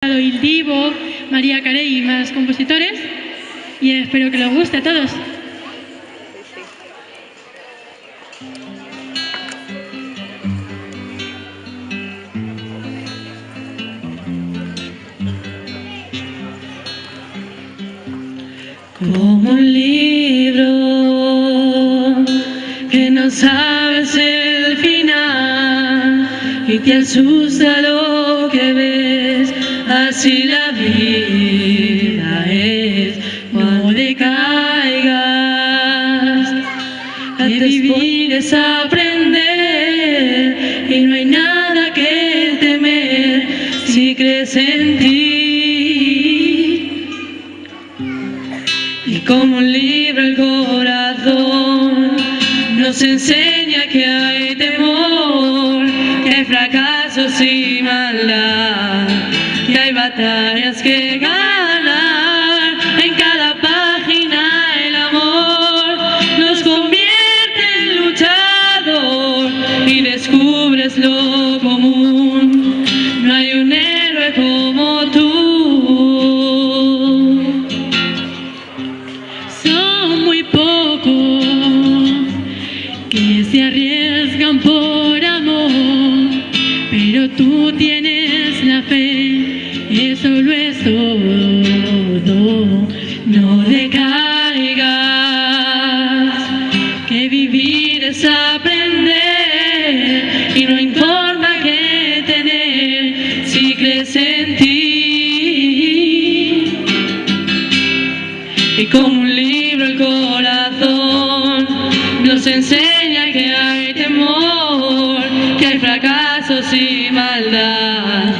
Il Divo, María Carey y más compositores, y espero que les guste a todos. Como un libro que no sabes el final y te asusta lo que ves, así la vida es. No decaigas, que vivir es aprender y no hay nada que temer si crees en ti. Y como un libro el corazón nos enseña que hay temor, que hay fracasos y maldad, que hay batallas que ganar. En cada página el amor nos convierte en luchador y descubres lo común. No hay un héroe como tú. Son muy pocos que se arriesgan por amor, pero tú tienes la fe, eso lo es todo. No decaigas, que vivir es aprender y no importa qué tener si crees en ti. Y como un libro el corazón nos enseña que hay temor, que hay fracasos y maldad,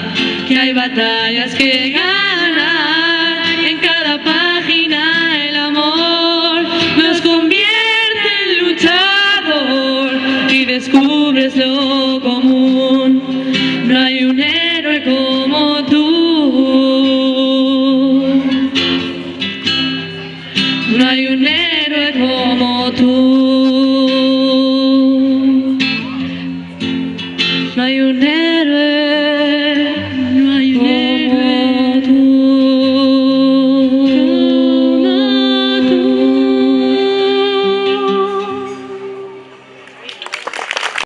que hay batallas que ganar. En cada página el amor nos convierte en luchador y descubres lo común. No hay un héroe como tú. No hay un héroe como tú.